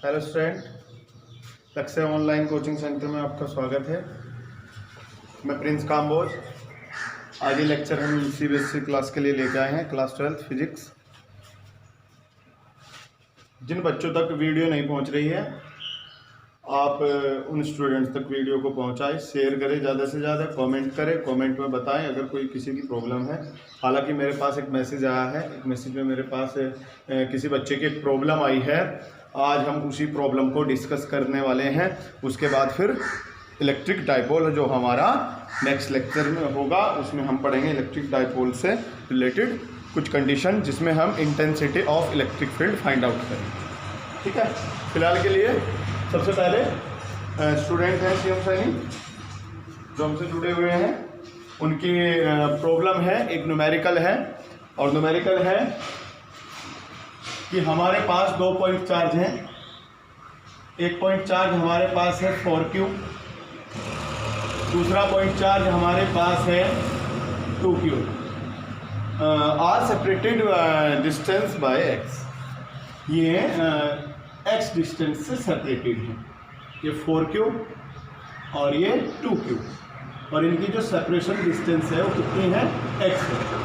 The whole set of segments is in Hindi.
हेलो स्टूडेंट, लक्ष्य ऑनलाइन कोचिंग सेंटर में आपका स्वागत है। मैं प्रिंस काम्बोज। आज ये लेक्चर हम CBSE क्लास के लिए लेके आए हैं, क्लास 12 फिजिक्स। जिन बच्चों तक वीडियो नहीं पहुंच रही है, आप उन स्टूडेंट्स तक वीडियो को पहुंचाएं, शेयर करें ज़्यादा से ज़्यादा, कमेंट करें, कमेंट में बताएं अगर कोई किसी की प्रॉब्लम है। हालांकि मेरे पास एक मैसेज आया है, एक मैसेज में मेरे पास किसी बच्चे की एक प्रॉब्लम आई है। आज हम उसी प्रॉब्लम को डिस्कस करने वाले हैं। उसके बाद फिर इलेक्ट्रिक डाइपोल जो हमारा नेक्स्ट लेक्चर में होगा, उसमें हम पढ़ेंगे इलेक्ट्रिक डाइपोल से रिलेटेड कुछ कंडीशन, जिसमें हम intensity of electric field find out करेंगे। ठीक है, फिलहाल के लिए सबसे पहले स्टूडेंट हैं CM सैनी जो हमसे जुड़े हुए हैं, उनकी प्रॉब्लम है, एक न्यूमेरिकल है। और न्यूमेरिकल है कि हमारे पास 2 पॉइंट चार्ज हैं। एक पॉइंट चार्ज हमारे पास है 4Q, दूसरा पॉइंट चार्ज हमारे पास है 2Q। Are separated distance by x। ये x डिस्टेंस से सेपरेटेड है, ये 4Q और ये 2Q, और इनकी जो सेपरेशन डिस्टेंस है वो कितनी है, x है।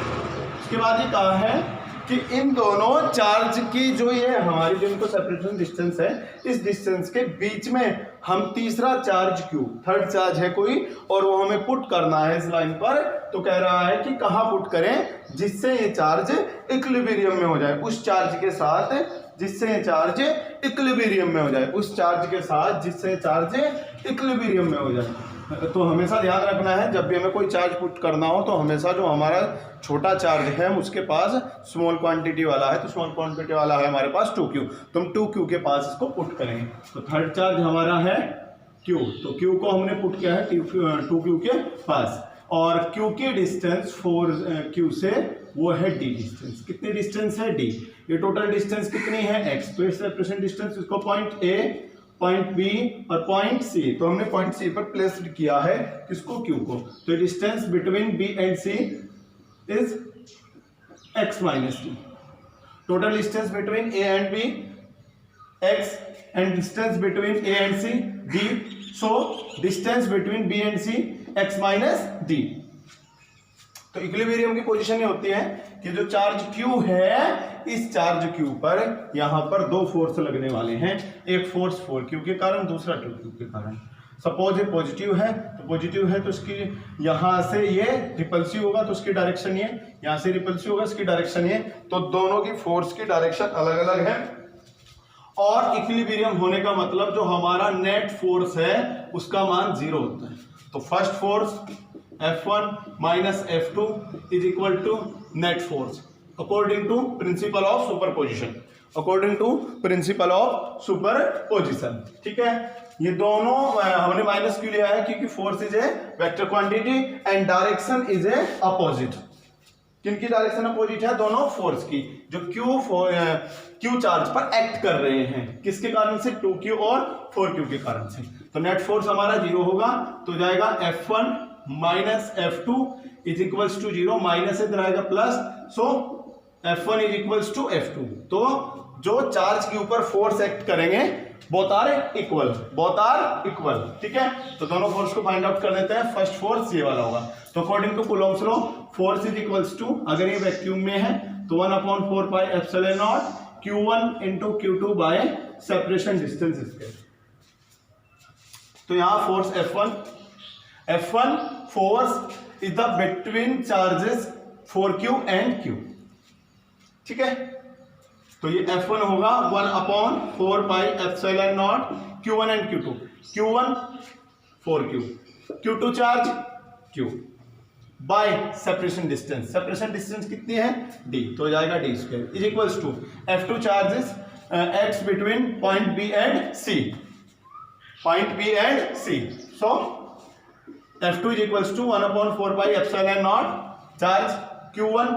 उसके बाद ये कहा है कि इन दोनों चार्ज की जो ये हमारी जो इनको सेपरेशन डिस्टेंस है, इस डिस्टेंस के बीच में हम तीसरा चार्ज Q, थर्ड चार्ज है कोई, और वो हमें पुट करना है इस लाइन पर। तो कह रहा है कि कहाँ पुट करें जिससे ये चार्ज इक्विलिब्रियम में हो जाए, उस चार्ज के साथ जिससे ये चार्ज इक्विलिब्रियम में हो जाए, उस चार्ज के साथ जिससे चार्ज इक्विलिब्रियम में हो जाए। तो हमेशा ध्यान रखना है, जब भी हमें कोई चार्ज पुट करना हो तो हमेशा जो हमारा छोटा चार्ज है उसके पास स्मॉल क्वांटिटी वाला है, तो स्मॉल क्वांटिटी वाला है हमारे पास 2Q, तो हम 2Q के पास इसको पुट करेंगे। तो थर्ड चार्ज हमारा है Q, तो Q को हमने पुट किया है 2Q के पास, और Q की डिस्टेंस 4Q से वो है D डिस्टेंस। कितनी डिस्टेंस है, D। ये टोटल डिस्टेंस कितनी है, x। तो इस सेपरेशन डिस्टेंस इसको पॉइंट A, पॉइंट B और पॉइंट C, तो हमने पॉइंट C पर प्लेस्ड किया है किसको, Q को। तो distance between B and C is x minus D। Total distance between A and B x, and distance between A and C D। So distance between B and C x minus D। तो इक्विलिब्रियम की पोजीशन ये होती है कि जो चार्ज Q है, इस चार्ज Q पर यहां पर 2 फोर्स लगने वाले हैं। एक फोर्स 4Q के कारण, दूसरा 2Q के कारण। सपोज ये पॉजिटिव है, तो पॉजिटिव है तो इसकी यहां से ये रिपल्सिव होगा, तो उसकी डायरेक्शन ये, यहां से रिपल्सिव होगा, इसकी डायरेक्शन ये। तो दोनों की फोर्स की डायरेक्शन अलग अलग है। और इक्विलिब्रियम होने का मतलब जो हमारा नेट फोर्स है उसका मान 0 होता है। तो first force F1 minus F2 is equal to net force according to principle of superposition, according to principle of superposition. ठीक है, ये दोनों हमने माइनस क्यों लिया है, क्योंकि force is a vector quantity and direction is a opposite. किनकी डायरेक्शन अपोजिट है, दोनों फोर्स की, जो Q चार्ज पर एक्ट कर रहे हैं। किसके कारण से, 2Q और 4Q के कारण से। तो नेट फोर्स हमारा 0 होगा, तो जाएगा F1 minus F2 is equals to 0, minus इधर आएगा plus, so F1 is equals to F2। तो जो चार्ज के ऊपर फोर्स एक्ट करेंगे both are equal, both are equal. ठीक है, तो दोनों फोर्स को फाइंड आउट कर लेते हैं। फर्स्ट फोर्स ये वाला होगा, तो according to Coulomb's law force is equals to, अगर ये वैक्यूम में है तो 1/4 pi epsilon naught Q1 into Q2 by separation distance square. तो यहां force F1 force is the between charges 4Q and Q। ठीक है, तो ये F1 होगा 1/4 pi epsilon naught Q1 and Q2। Q1 4Q, Q2 charge Q by separation distance. Separation distance कितनी है, D, तो जाएगा D square is equals to F2 charges x between point B and C, point B and C। So F2 is equals to 1/4 pi epsilon naught charge Q1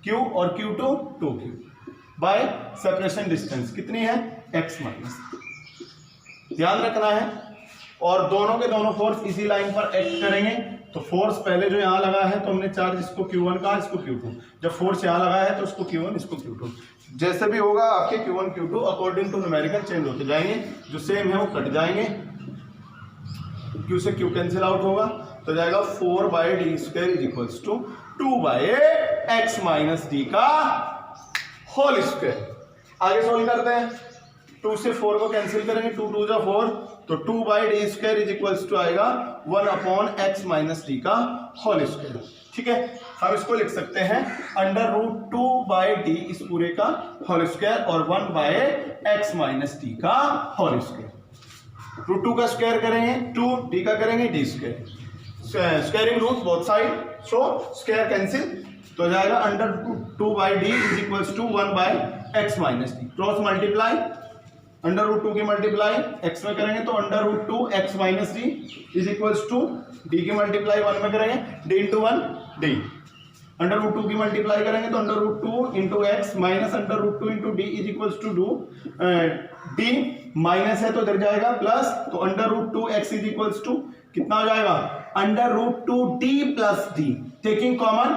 Q और Q2 2Q bye separation distance कितनी है, x माइनस। ध्यान रखना है, और दोनों के दोनों फोर्स इसी लाइन पर एक्ट करेंगे। तो फोर्स पहले जो यहाँ लगा है तो हमने चार्ज इसको Q1 कहा, इसको Q2। जब फोर्स यहाँ लगा है तो इसको Q1, इसको Q2। जैसे भी होगा आपके Q1 Q2 according two numerical change होते जाएंगे, जो सेम है वो कट जाएंगे, Q से Q कैंसिल आउट होगा तो जाएगा 4/d² is equals to 2/x minus d का होल स्क्वायर। आगे सोल्व करते हैं, 2 से 4 को कैंसिल करेंगे, 2 2 जा 4 तो 2/d² इज इक्वल्स टू आएगा 1/x माइनस d का होल स्क्वायर। ठीक है, हम इसको लिख सकते हैं √2/d इस पूरे का होल स्क्वायर और 1/x माइनस d का होल स्क्वायर। √2 का स्क्वायर करेंगे 2, d का करेंगे d², squaring root both side, so square cancel तो जाएगा √2/d is equals to 1/x minus d। Cross multiply, √2 की मल्टीप्लाई x में करेंगे तो √2x minus d is equals to d की मल्टीप्लाई 1 में करेंगे d इंटू 1 d, √2 की मल्टीप्लाई करेंगे तो √2 into x minus √2 into d is equals to d minus है तो इधर जाएगा प्लस, तो √2x इज इक्वल्स टू कितना हो जाएगा √2d plus d, taking common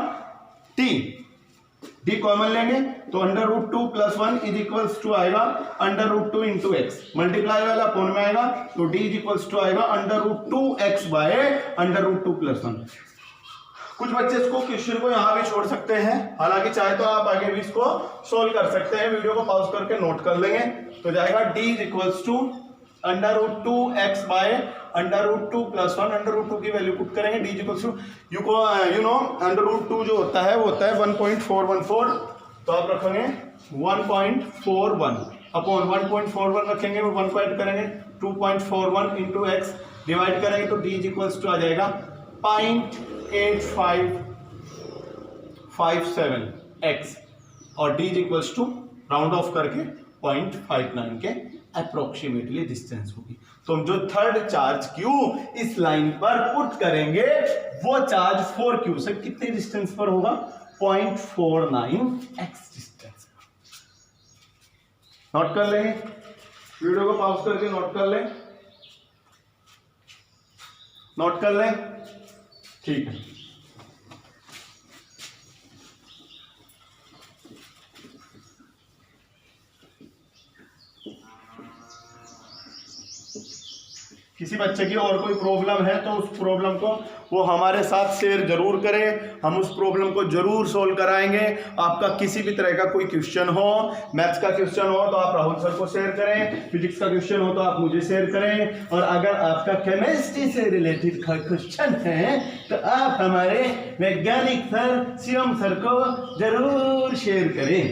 d common लेंगे तो √2 प्लस 1 इज इक्वल्स टू आएगा √2 इंटू एक्स, मल्टीप्लाई वाला अपोन में आएगा तो d इज इक्वल्स टू आएगा √2x बाय √2 प्लस 1। कुछ बच्चे इसको क्वेश्चन को यहाँ भी छोड़ सकते हैं, हालांकि चाहे तो आप आगे भी इसको सोल्व कर सकते हैं, वीडियो को पॉज करके नोट कर लेंगे तो जाएगा d is equals to √2x by √2 plus 1, √2 की वैल्यू पुट करेंगे, d is equals to you know √2 जो होता है वो होता है 1.414, तो आप रखेंगे 1.41 अपॉन 1.41 रखेंगे, 1 को ऐड करेंगे 2.41 इंटू एक्स डिवाइड करेंगे तो d इज इक्वल्स टू आ जाएगा 0.8557x और d is equals to round off करके 0.59 के अप्रोक्सीमेटली डिस्टेंस होगी। तो हम जो थर्ड चार्ज Q इस लाइन पर पुट करेंगे वो चार्ज 4Q से कितने डिस्टेंस पर होगा 0.49x डिस्टेंस। नोट कर लेंगे, वीडियो को पॉज करके नोट कर लें, नोट कर लें, ठीक है। किसी बच्चे की और कोई प्रॉब्लम है तो उस प्रॉब्लम को वो हमारे साथ शेयर जरूर करें, हम उस प्रॉब्लम को जरूर सोल्व कराएंगे। आपका किसी भी तरह का कोई क्वेश्चन हो, मैथ्स का क्वेश्चन हो तो आप राहुल सर को शेयर करें, फिजिक्स का क्वेश्चन हो तो आप मुझे शेयर करें, और अगर आपका केमिस्ट्री से रिलेटेड क्वेश्चन है तो आप हमारे वैज्ञानिक सर शिवम सर को जरूर शेयर करें।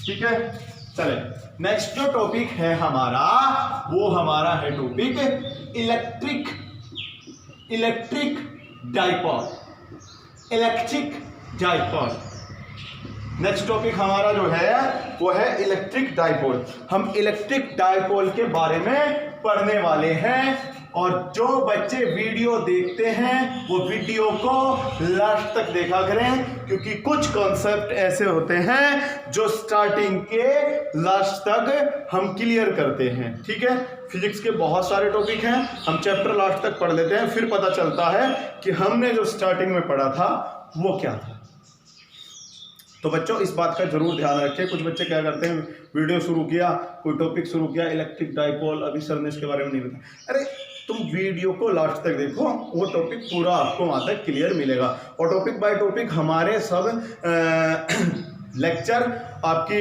ठीक है, चले नेक्स्ट जो टॉपिक है हमारा वो हमारा है topic electric dipole. Next topic हमारा जो है वो है इलेक्ट्रिक डाइपोल। हम इलेक्ट्रिक डाइपोल के बारे में पढ़ने वाले हैं, और जो बच्चे वीडियो देखते हैं वो वीडियो को लास्ट तक देखा करें, क्योंकि कुछ कॉन्सेप्ट ऐसे होते हैं जो स्टार्टिंग के लास्ट तक हम क्लियर करते हैं। ठीक है, फिजिक्स के बहुत सारे टॉपिक हैं, हम चैप्टर लास्ट तक पढ़ लेते हैं, फिर पता चलता है कि हमने जो स्टार्टिंग में पढ़ा था वो क्या था। तो बच्चों इस बात का जरूर ध्यान रखें। कुछ बच्चे क्या करते हैं, वीडियो शुरू किया, कोई टॉपिक शुरू किया इलेक्ट्रिक डाइपोल, अभी सर ने इसके बारे में नहीं बताया। अरे तुम वीडियो को लास्ट तक देखो, वो टॉपिक पूरा आपको वहाँ तक क्लियर मिलेगा। और टॉपिक बाय टॉपिक हमारे सब लेक्चर आपकी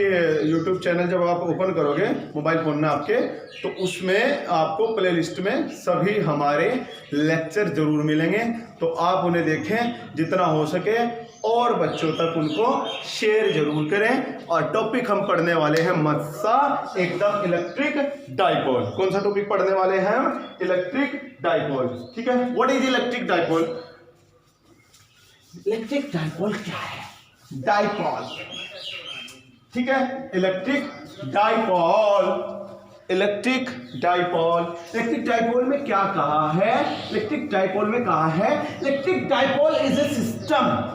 यूट्यूब चैनल जब आप ओपन करोगे मोबाइल फ़ोन में आपके, तो उसमें आपको प्लेलिस्ट में सभी हमारे लेक्चर जरूर मिलेंगे, तो आप उन्हें देखें जितना हो सके और बच्चों तक उनको शेयर जरूर करें। और टॉपिक हम पढ़ने वाले हैं मस्सा एकदम इलेक्ट्रिक डाइपोल। कौन सा टॉपिक पढ़ने वाले हैं हम? Electric dipole. ठीक है, what is electric dipole? Electric dipole क्या है? डाइपोल, ठीक है, इलेक्ट्रिक डाइपोल। इलेक्ट्रिक डाइपोल में क्या कहा है? इलेक्ट्रिक डाइपोल में कहा है electric dipole is a system.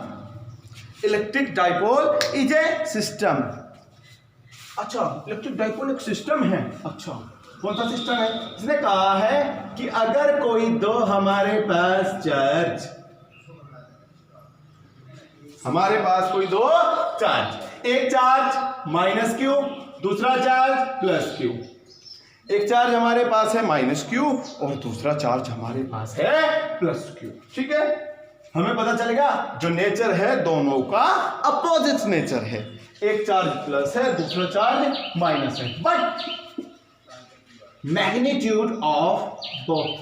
Electric dipole is a system. अच्छा, इलेक्ट्रिक डाइपोल एक सिस्टम है। अच्छा, कौन सा सिस्टम है? इसने कहा है कि अगर कोई दो हमारे पास चार्ज हमारे पास कोई दो चार्ज, एक चार्ज माइनस क्यू, दूसरा चार्ज प्लस क्यू। एक चार्ज हमारे पास है माइनस क्यू और दूसरा चार्ज हमारे पास है प्लस क्यू। ठीक है, हमें पता चलेगा जो नेचर है दोनों का अपोजिट नेचर है, एक चार्ज प्लस है दूसरा चार्ज माइनस है, but magnitude of both,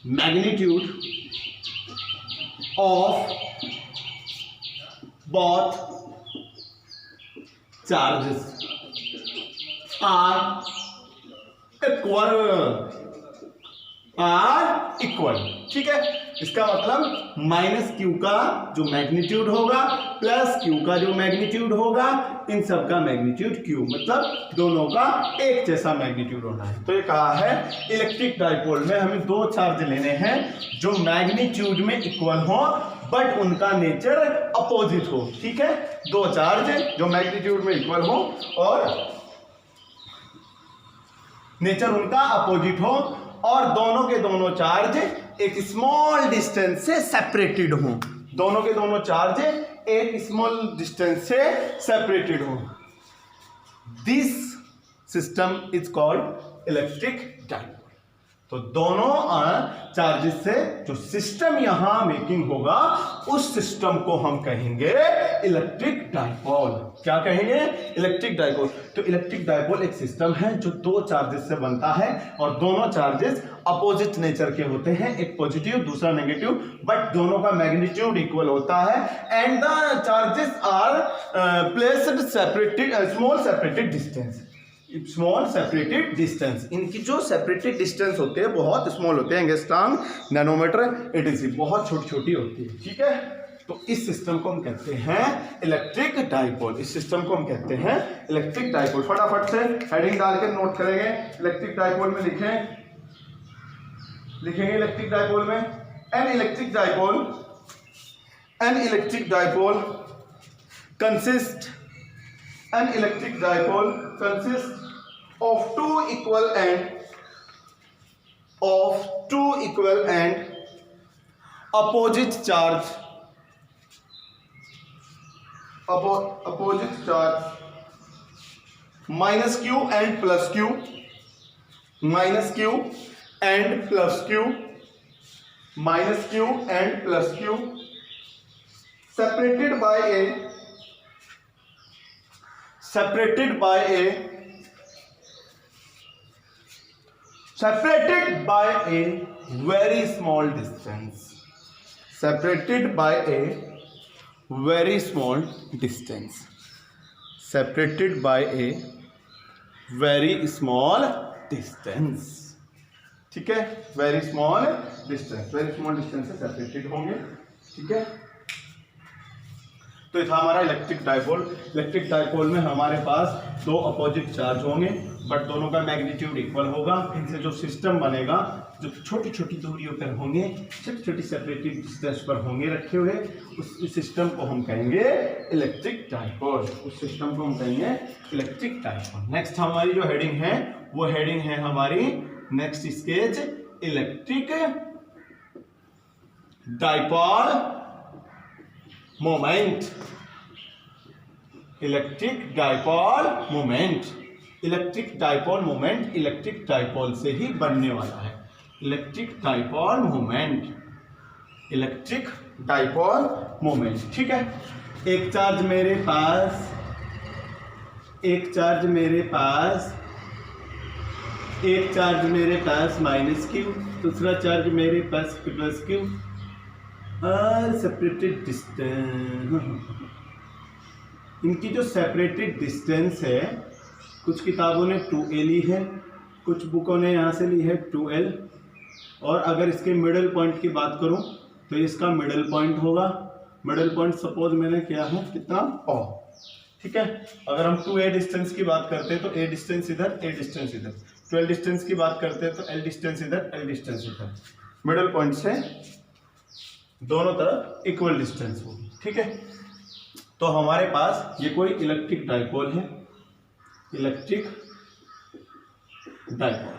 magnitude of both charges are equal। ठीक है, इसका मतलब माइनस क्यू का जो मैग्नीट्यूड होगा प्लस क्यू का जो मैग्नीट्यूड होगा, इन सब का मैग्नीट्यूड क्यू, मतलब दोनों का एक जैसा मैग्नीट्यूड होना है। तो ये कहा है इलेक्ट्रिक डाइपोल में हमें दो चार्ज लेने हैं जो मैग्नीट्यूड में इक्वल हो बट उनका नेचर अपोजिट हो। ठीक है, दो चार्ज जो मैग्नीट्यूड में इक्वल हो और नेचर उनका अपोजिट हो और दोनों के दोनों चार्ज एक स्मॉल डिस्टेंस से सेपरेटेड हो, दोनों के दोनों चार्ज एक स्मॉल डिस्टेंस से सेपरेटेड हो। This system is called electric dipole. तो दोनों चार्जेस से जो सिस्टम यहां मेकिंग होगा उस सिस्टम को हम कहेंगे इलेक्ट्रिक डाइपोल। क्या कहेंगे? Electric dipole. तो इलेक्ट्रिक डाइपोल एक सिस्टम है जो दो चार्जेस से बनता है और दोनों चार्जेस अपोजिट नेचर के होते हैं, एक पॉजिटिव दूसरा नेगेटिव, बट दोनों का मैग्नीट्यूड इक्वल होता है and the charges are placed separated small separated distance, small separated distance. इनकी जो सेपरेटेड डिस्टेंस होते हैं बहुत स्मॉल होते हैं, एंगस्ट्रॉम, नैनोमीटर, एटीसी, बहुत छोटी छोटी होती है। ठीक है, तो इस सिस्टम को हम कहते हैं इलेक्ट्रिक डाइपोल। इस सिस्टम को हम कहते हैं इलेक्ट्रिक डाइपोल। फटाफट से हेडिंग डाल के नोट करेंगे। इलेक्ट्रिक डाइपोल में लिखेंगे इलेक्ट्रिक डाइपोल में an electric dipole consist of two equal and opposite charge minus q and plus q, minus q and plus q, minus q and plus q, separated by a very small distance, separated by a very small distance, separated by a very small distance। ठीक है, वेरी स्मॉल डिस्टेंस से सेपरेटेड होंगे। ठीक है, तो ये था हमारा इलेक्ट्रिक डाइपोल। इलेक्ट्रिक डाइपोल में हमारे पास दो अपोजिट चार्ज होंगे बट दोनों का मैग्नीट्यूड इक्वल होगा। इनसे जो सिस्टम बनेगा, जो छोटी छोटी दूरियों पर होंगे, छोटी छोटी सेपरेटेड डिस्टेंस पर होंगे रखे हुए, उस सिस्टम को हम कहेंगे इलेक्ट्रिक डाइपोल। उस सिस्टम को हम कहेंगे इलेक्ट्रिक डाइपोल। नेक्स्ट हमारी जो हेडिंग है वो हेडिंग है हमारी next stage electric dipole moment. Electric dipole moment, electric dipole moment electric dipole से ही बनने वाला है। Electric dipole moment, electric dipole moment. ठीक है, एक चार्ज मेरे पास माइनस क्यू, दूसरा चार्ज मेरे पास प्लस क्यू और सेपरेटेड डिस्टेंस। इनकी जो सेपरेटेड डिस्टेंस है, कुछ किताबों ने 2a ली है, कुछ बुकों ने यहाँ से ली है 2l, और अगर इसके मिडल पॉइंट की बात करूँ तो इसका मिडल पॉइंट होगा। मिडल पॉइंट सपोज मैंने किया है कितना o। ठीक है, अगर हम 2a डिस्टेंस की बात करते हैं तो a डिस्टेंस इधर, a डिस्टेंस इधर, 12 डिस्टेंस की बात करते हैं तो l डिस्टेंस इधर, l डिस्टेंस इधर, मिडल पॉइंट से दोनों तरफ इक्वल डिस्टेंस होगी। ठीक है, तो हमारे पास ये कोई इलेक्ट्रिक डाइपोल है, इलेक्ट्रिक डाइपोल,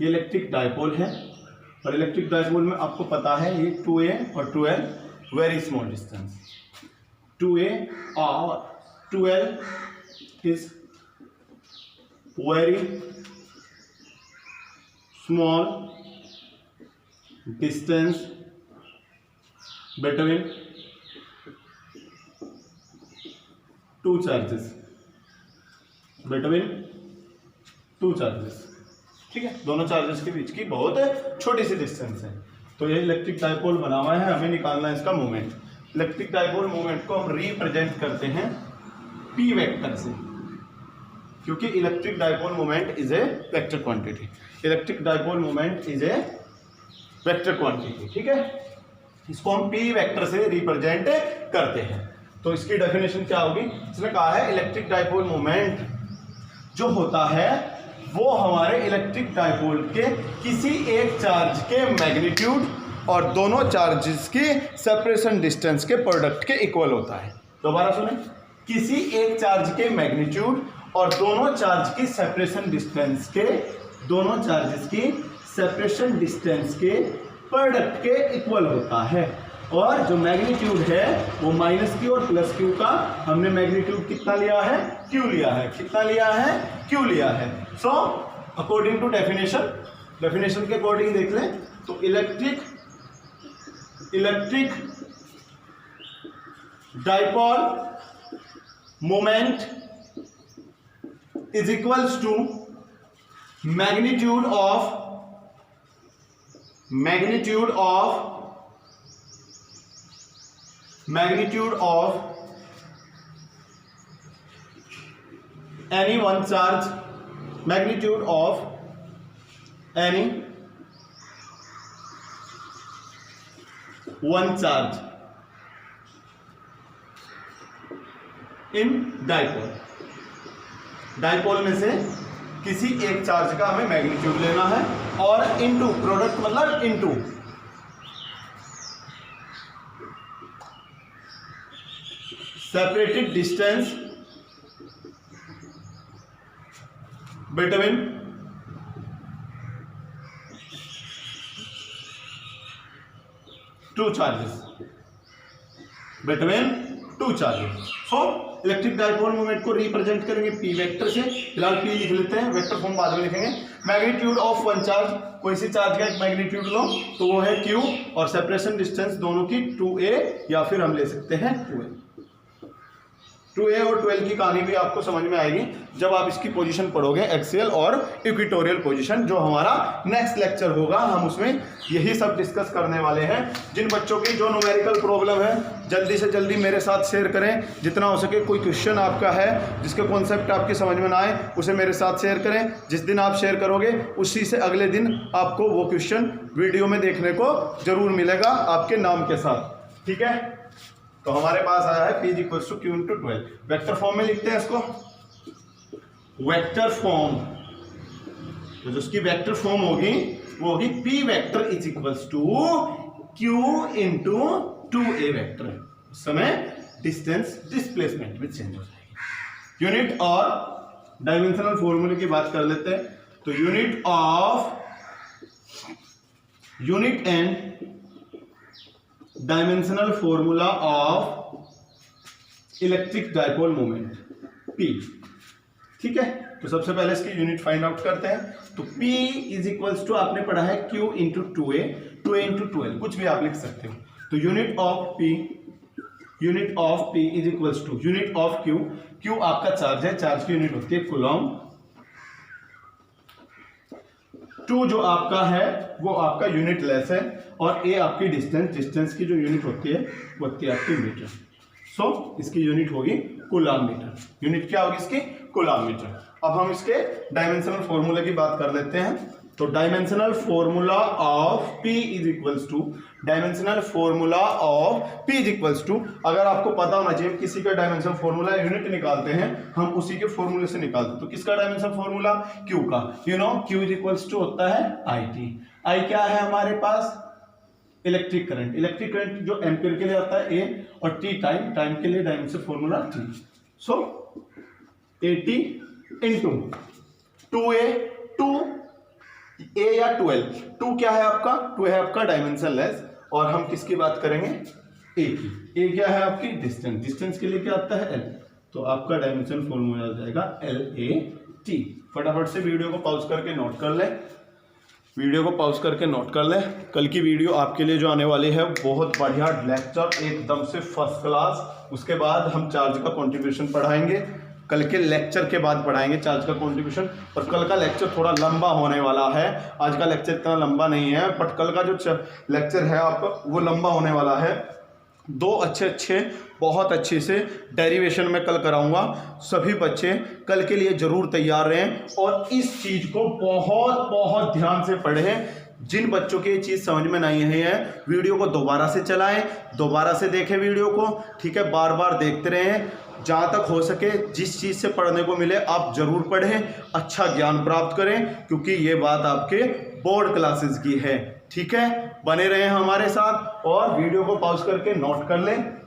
ये इलेक्ट्रिक डाइपोल है और इलेक्ट्रिक डाइपोल में आपको पता है ये 2a और 12 वेरी स्मॉल डिस्टेंस, 2a और 12 is very small distance between two charges, between two charges, ठीक है, दोनों चार्जेस के बीच की बहुत छोटी सी डिस्टेंस है। तो ये इलेक्ट्रिक डाइपोल बना हुआ है, हमें निकालना है इसका मोमेंट। इलेक्ट्रिक डाइपोल मोमेंट को हम रिप्रेजेंट करते हैं p वेक्टर से, क्योंकि electric dipole moment is a vector quantity. Electric dipole moment is a vector quantity, ठीक है। इसको हम p वेक्टर से रिप्रेजेंट करते हैं। तो इसकी डेफिनेशन क्या होगी, इसने कहा है इलेक्ट्रिक डाइपोल मोमेंट जो होता है वो हमारे इलेक्ट्रिक डाइपोल के किसी एक चार्ज के मैग्नीट्यूड और दोनों चार्जेस की सेपरेशन डिस्टेंस के प्रोडक्ट के इक्वल होता है। दोबारा सुने, किसी एक चार्ज के मैग्नीट्यूड और दोनों चार्ज की सेपरेशन डिस्टेंस के, दोनों चार्जेस की सेपरेशन डिस्टेंस के प्रोडक्ट के इक्वल होता है। और जो मैग्नीट्यूड है वो माइनस क्यू और प्लस क्यू का, हमने मैग्नीट्यूड कितना लिया है, क्यू लिया है, कितना लिया है, क्यू लिया है। So according to definition, definition के अकॉर्डिंग देख लें तो electric dipole moment is equals to magnitude of any one charge, magnitude of any one charge in dipole। Dipole में से किसी एक चार्ज का हमें मैग्नीट्यूड लेना है और इनटू प्रोडक्ट मतलब into separated distance between two charges, between two charges. So electric dipole moment को रिप्रेजेंट करेंगे p वेक्टर से, फिलहाल p लिख लेते हैं, वेक्टर फॉर्म बाद में लिखेंगे। मैग्नीट्यूड ऑफ वन चार्ज, कोई सी चार्ज का एक मैग्नीट्यूड लो तो वो है q और सेपरेशन डिस्टेंस दोनों की 2a या फिर हम ले सकते हैं 2a। 2a और 12 की कहानी भी आपको समझ में आएगी जब आप इसकी पोजीशन पढ़ोगे, एक्सियल और इक्वेटोरियल पोजीशन, जो हमारा नेक्स्ट लेक्चर होगा। हम उसमें यही सब डिस्कस करने वाले हैं। जिन बच्चों की जो न्यूमेरिकल प्रॉब्लम है जल्दी से जल्दी मेरे साथ शेयर करें, जितना हो सके। कोई क्वेश्चन आपका है जिसके कॉन्सेप्ट आपकी समझ में ना आए उसे मेरे साथ शेयर करें। जिस दिन आप शेयर करोगे उसी से अगले दिन आपको वो क्वेश्चन वीडियो में देखने को जरूर मिलेगा आपके नाम के साथ, ठीक है। तो हमारे पास आया है p equals to q into 12। Vector form में लिखते हैं इसको, वेक्टर फॉर्म, तो जो उसकी वेक्टर फॉर्म होगी वो होगी p vector is equals to q into 2a vector. उस समय डिस्टेंस डिस्प्लेसमेंट में चेंज हो जाएगी। यूनिट और डायमेंशनल फॉर्मूले की बात कर लेते हैं। तो unit and dimensional formula of electric dipole moment p, ठीक है। तो सबसे पहले इसकी यूनिट फाइंड आउट करते हैं। तो p इज इक्वल्स टू, आपने पढ़ा है q into 2a, 2a into 12, कुछ भी आप लिख सकते हो। तो unit of p is equals to unit of q, q आपका चार्ज है, चार्ज की यूनिट होती है कूलॉम, 2 जो आपका है वो आपका यूनिट लेस है, और a आपकी डिस्टेंस की जो यूनिट होती है वो होती है आपकी मीटर। सो इसकी यूनिट होगी कूलॉम मीटर। यूनिट क्या होगी इसकी, कूलॉम मीटर। अब हम इसके डायमेंशनल फॉर्मूले की बात कर लेते हैं। तो dimensional formula of p is equals to, dimensional formula of p is equals to, अगर आपको पता होना चाहिए किसी का डायमेंशनल फॉर्मूला यूनिट निकालते हैं हम उसी के फॉर्मूले से निकालते हैं। तो किसका डायमेंशनल फॉर्मूला, q का। You know q is equals to होता है IT। I क्या है हमारे पास, इलेक्ट्रिक करंट। इलेक्ट्रिक करंट जो एम्पियर के लिए आता है A, और T टाइम के लिए dimensional formula T। So AT into 2A, 2 ए या 12। 2 क्या है आपका? 2 है आपका डायमेंशनलेस। और हम किसकी बात करेंगे? ए की। ए क्या है आपकी? डिस्टेंस। डिस्टेंस के लिए क्या आता है? एल। तो आपका डायमेंशन फॉर्मूला आ जाएगा LAT। फटाफट से वीडियो को पॉज करके नोट कर ले। वीडियो को पॉज करके नोट कर ले। कल की वीडियो आपके लिए जो आने वाली है बहुत बढ़िया लेक्चर, एकदम से फर्स्ट क्लास। उसके बाद हम चार्ज का कॉन्ट्रीब्यूशन पढ़ाएंगे। कल के लेक्चर के बाद पढ़ाएंगे चार्ज का कॉन्ट्रीब्यूशन। और कल का लेक्चर थोड़ा लंबा होने वाला है। आज का लेक्चर इतना लंबा नहीं है, बट कल का जो लेक्चर है आपका वो लंबा होने वाला है। 2 अच्छे बहुत अच्छे से डेरिवेशन में कल कराऊंगा। सभी बच्चे कल के लिए जरूर तैयार रहें और इस चीज को बहुत ध्यान से पढ़ें। जिन बच्चों की ये चीज समझ में नहीं है वीडियो को दोबारा से चलाएं, दोबारा से देखें वीडियो को, ठीक है, बार बार देखते रहें। जहाँ तक हो सके जिस चीज़ से पढ़ने को मिले आप जरूर पढ़ें, अच्छा ज्ञान प्राप्त करें, क्योंकि ये बात आपके बोर्ड क्लासेस की है। ठीक है, बने रहें हमारे साथ और वीडियो को पॉज करके नोट कर लें।